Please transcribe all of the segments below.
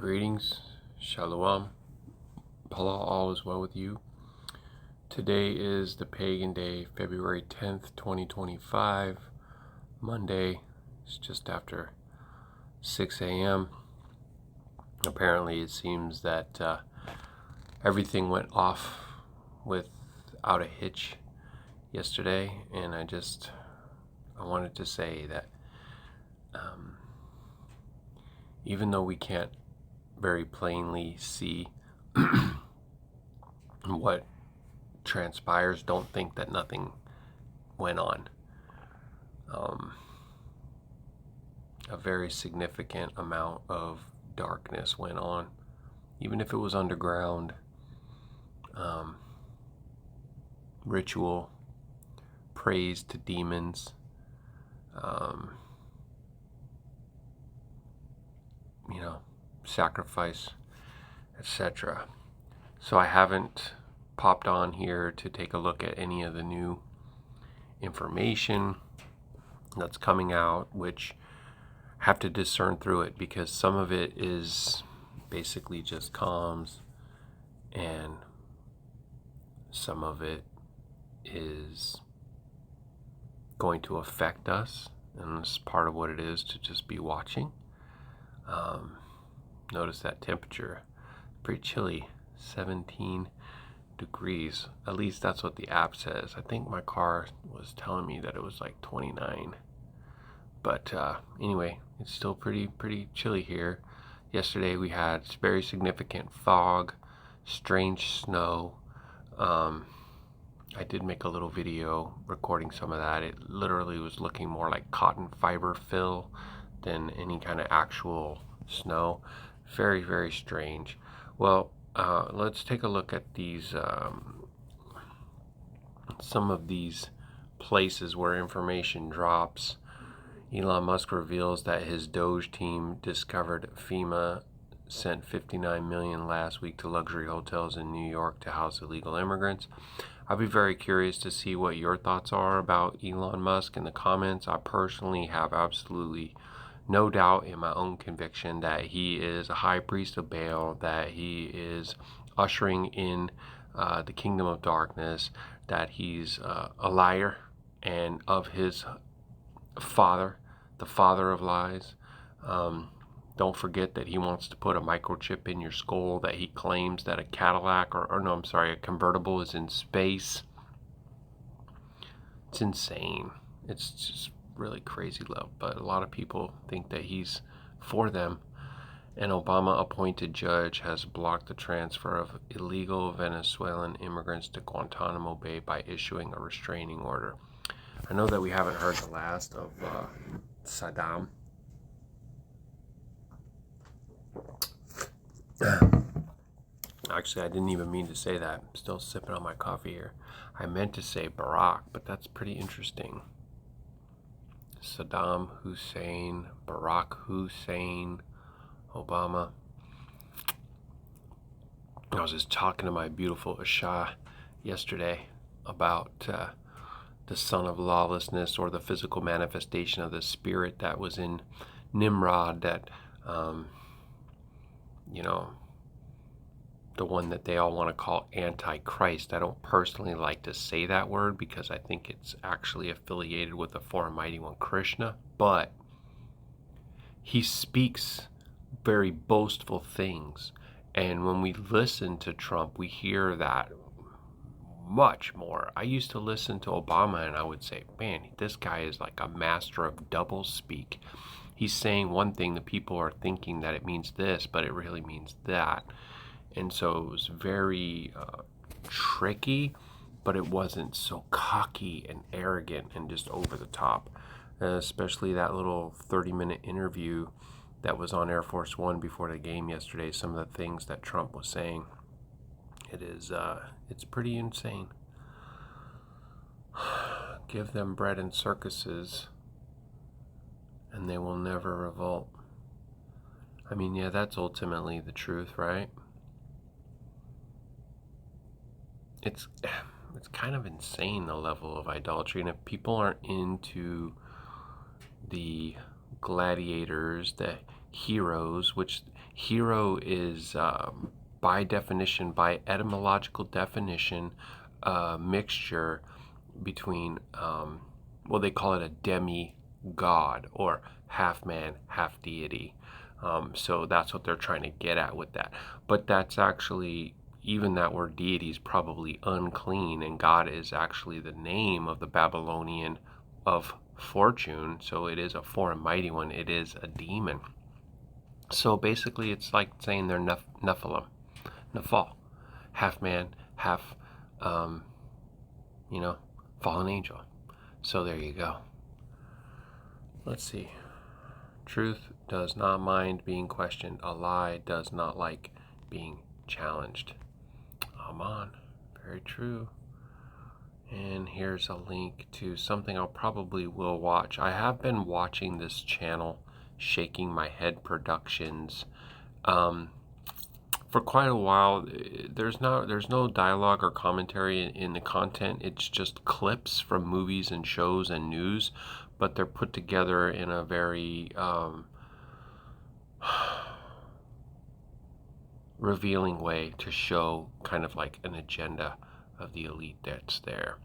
Greetings, Shalom, all is well with you. Today is the pagan day, February 10th, 2025, Monday. It's just after 6 a.m. Apparently it seems that everything went off without a hitch yesterday, and I wanted to say that even though we can't very plainly see what transpires, don't think that nothing went on. A very significant amount of darkness went on, even if it was underground. Ritual, praise to demons, sacrifice, etc. So I haven't popped on here to take a look at any of the new information that's coming out, which I have to discern through it, because some of it is basically just comms and some of it is going to affect us, and it's part of what it is to just be watching. Notice that temperature, pretty chilly, 17 degrees. At least that's what the app says. I think my car was telling me that it was like 29. But anyway, it's still pretty chilly here. Yesterday we had very significant fog, strange snow. I did make a little video recording some of that. It literally was looking more like cotton fiber fill than any kind of actual snow. Very strange. Well, let's take a look at these, some of these places where information drops. Elon Musk reveals that his Doge team discovered FEMA sent $59 million last week to luxury hotels in New York to house illegal immigrants. I'll be very curious to see what your thoughts are about Elon Musk in the comments. I personally have absolutely no doubt in my own conviction that he is a high priest of Baal, that he is ushering in the kingdom of darkness, that he's a liar and of his father, the father of lies. Don't forget that he wants to put a microchip in your skull, that he claims that a Cadillac, a convertible is in space. It's insane. It's just really crazy love, but a lot of people think that he's for them. An Obama appointed judge has blocked the transfer of illegal Venezuelan immigrants to Guantanamo Bay by issuing a restraining order. I know that we haven't heard the last of Saddam. Actually, I didn't even mean to say that. I'm still sipping on my coffee here. I meant to say Barack, but that's pretty interesting. Saddam Hussein, Barack Hussein, Obama. I was just talking to my beautiful Asha yesterday about the son of lawlessness, or the physical manifestation of the spirit that was in Nimrod, that the one that they all want to call Antichrist. I don't personally like to say that word because I think it's actually affiliated with the foreign mighty one, Krishna, but he speaks very boastful things, and when we listen to Trump, we hear that much more. I used to listen to Obama and I would say, man, this guy is like a master of double speak. He's saying one thing, the people are thinking that it means this, but it really means that. And so it was very tricky, but it wasn't so cocky and arrogant and just over the top. Especially that little 30-minute interview that was on Air Force One before the game yesterday. Some of the things that Trump was saying, it's pretty insane. Give them bread and circuses, and they will never revolt. I mean, yeah, that's ultimately the truth, right? It's kind of insane, the level of idolatry, and if people aren't into the gladiators, the heroes, which hero is by definition, by etymological definition, a mixture between, well, they call it a demi-god, or half man, half deity. So that's what they're trying to get at with that. But that's actually, even that word deity is probably unclean, and God is actually the name of the Babylonian of fortune. So it is a foreign mighty one. It is a demon. So basically, it's like saying they're Nephilim, Nephal, half man, half, fallen angel. So there you go. Let's see. Truth does not mind being questioned. A lie does not like being challenged. Amen. Very true. And here's a link to something I probably will watch. I have been watching this channel, Shaking My Head Productions, for quite a while. There's no dialogue or commentary in the content. It's just clips from movies and shows and news, but they're put together in a very revealing way to show kind of like an agenda of the elite that's there.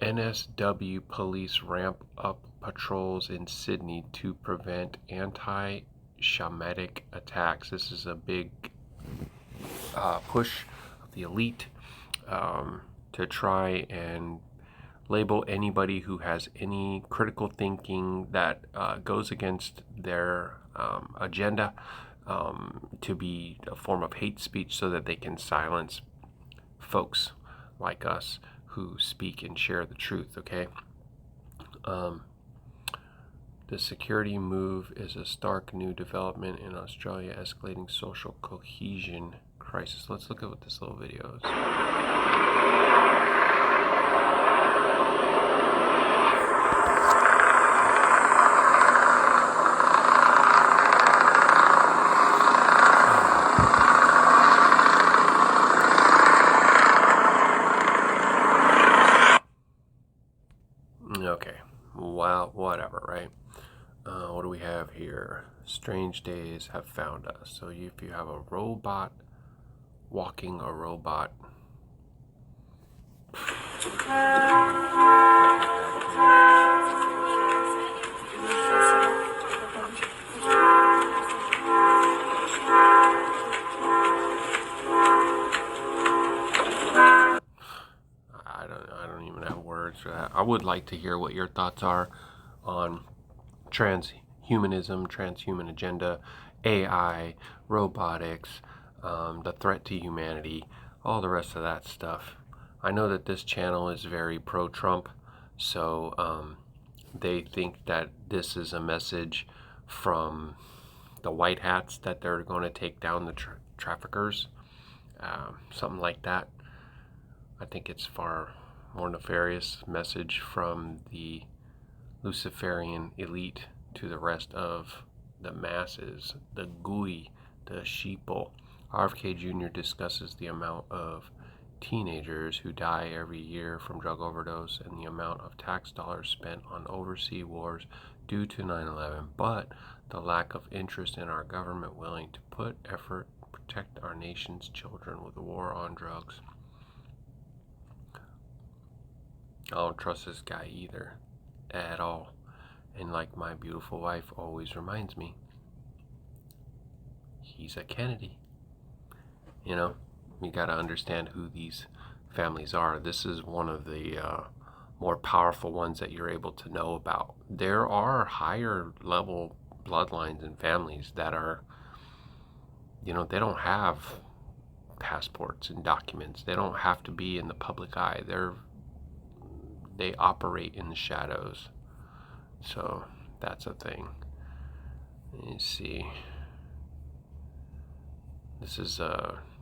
NSW police ramp up patrols in Sydney to prevent anti-Shamitic attacks. This is a big push of the elite to try and label anybody who has any critical thinking that goes against their agenda to be a form of hate speech, so that they can silence folks like us who speak and share the truth, okay? The security move is a stark new development in Australia, escalating social cohesion crisis. Let's look at what this little video is. Okay, well, whatever, right? What do we have here? Strange days have found us. So if you have a robot walking a robot, I don't even have words for that. I would like to hear what your thoughts are on transhumanism, transhuman agenda, AI, robotics, the threat to humanity, all the rest of that stuff. I know that this channel is very pro-Trump, so they think that this is a message from the white hats that they're going to take down the traffickers, something like that. I think it's far more nefarious message from the Luciferian elite to the rest of the masses, the GUI, the sheeple. RFK Jr. discusses the amount of teenagers who die every year from drug overdose and the amount of tax dollars spent on overseas wars due to 9/11, but the lack of interest in our government willing to put effort to protect our nation's children with the war on drugs. I don't trust this guy either, at all. And like my beautiful wife always reminds me, he's a Kennedy. You know, you got to understand who these families are. This is one of the more powerful ones that you're able to know about. There are higher level bloodlines and families that are, they don't have passports and documents. They don't have to be in the public eye. They operate in the shadows. So that's a thing. Let me see. This is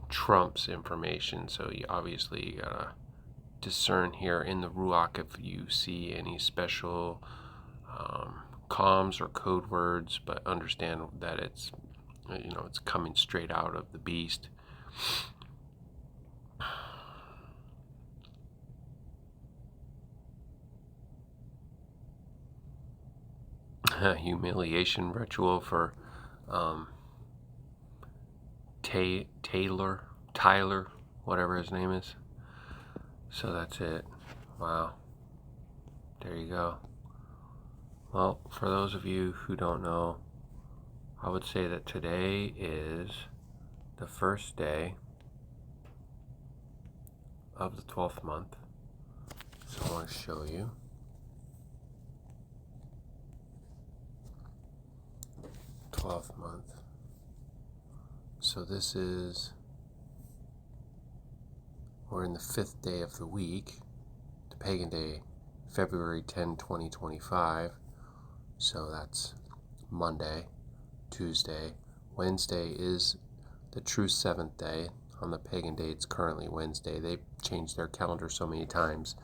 Trump's information, so you obviously gotta discern here in the Ruach if you see any special comms or code words, but understand that it's coming straight out of the beast. humiliation ritual for Tyler, whatever his name is. So that's it. Wow. There you go. Well, for those of you who don't know, I would say that today is the first day of the 12th month. So I want to show you. 12th month. So this is, we're in the 5th day of the week, the pagan day, February 10, 2025. So that's Monday, Tuesday. Wednesday is the true 7th day. On the pagan day, it's currently Wednesday. They changed their calendar so many times.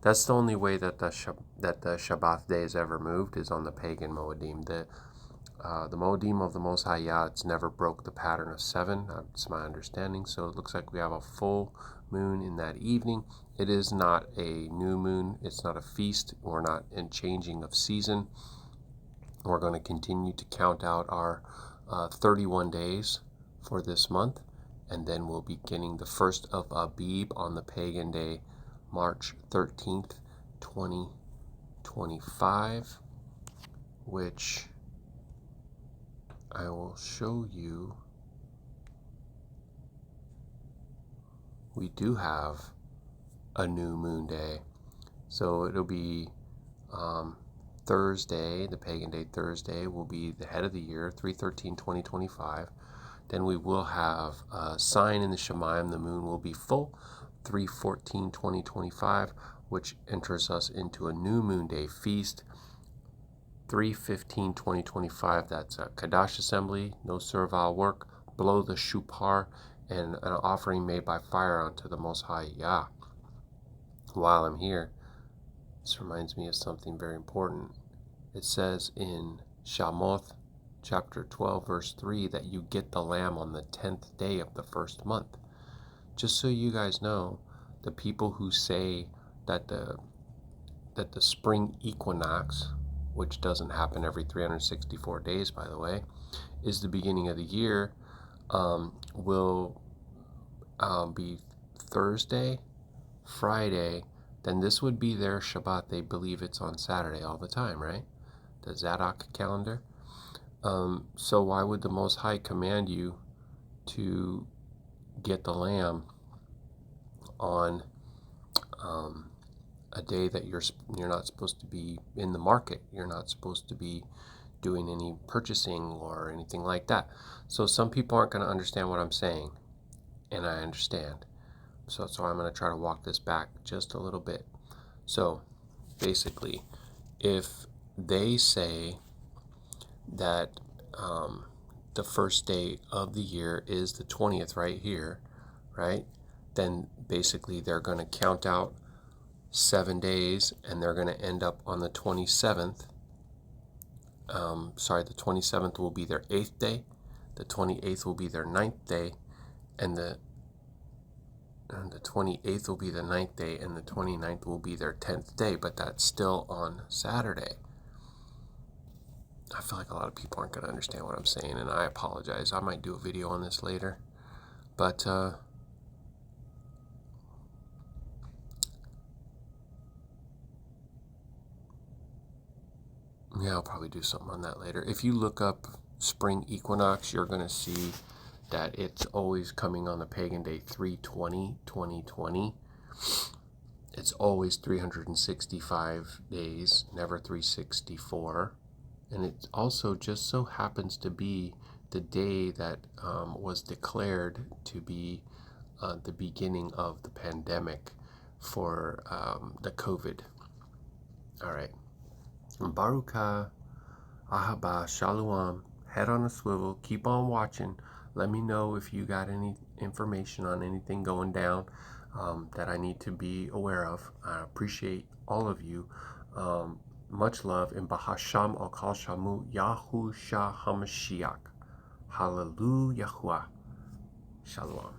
That's the only way that the Shabbat day is ever moved, is on the pagan Moedim. The Moedim of the Most High Yah, it's never broke the pattern of 7. That's my understanding. So it looks like we have a full moon in that evening. It is not a new moon. It's not a feast. We're not in changing of season. We're going to continue to count out our 31 days for this month. And then we'll be beginning the first of Abib on the pagan day, March 13th, 2025, which I will show you. We do have a new moon day. So it'll be Thursday, the pagan day Thursday will be the head of the year, 3/13/2025. Then we will have a sign in the Shemayim, the moon will be full, 3/14/2025, which enters us into a new moon day feast, 3/15/2025. That's a Qadash assembly, no servile work, blow the shupar, and an offering made by fire unto the Most High Yah. While I'm here, this reminds me of something very important. It says in Shamoth, chapter 12, verse 3, that you get the lamb on the 10th day of the first month. Just so you guys know, the people who say that the spring equinox, which doesn't happen every 364 days, by the way, is the beginning of the year, will be Thursday, Friday, then this would be their Shabbat. They believe it's on Saturday all the time, right? The Zadok calendar. So why would the Most High command you to get the lamb on a day that you're not supposed to be in the market? You're not supposed to be doing any purchasing or anything like that. So some people aren't going to understand what I'm saying, and I understand. So I'm going to try to walk this back just a little bit. So basically, if they say that the first day of the year is the 20th right here, right? Then basically they're going to count out 7 days, and they're going to end up on the 27th. The 27th will be their 8th day, the 28th will be their 9th day, and the 28th will be the 9th day, and the 29th will be their 10th day, but that's still on Saturday. I feel like a lot of people aren't going to understand what I'm saying, and I apologize. I might do a video on this later. But yeah, I'll probably do something on that later. If you look up spring equinox, you're going to see that it's always coming on the pagan day 3/20/2020. It's always 365 days, never 364. And it also just so happens to be the day that was declared to be the beginning of the pandemic for the COVID. All right. Baruk Atah Yahuah, Shalom. Head on a swivel. Keep on watching. Let me know if you got any information on anything going down that I need to be aware of. I appreciate all of you. Much love in Bahasham Al-Kal Shamu Yahusha HaMashiach. Hallelujah. Shalom.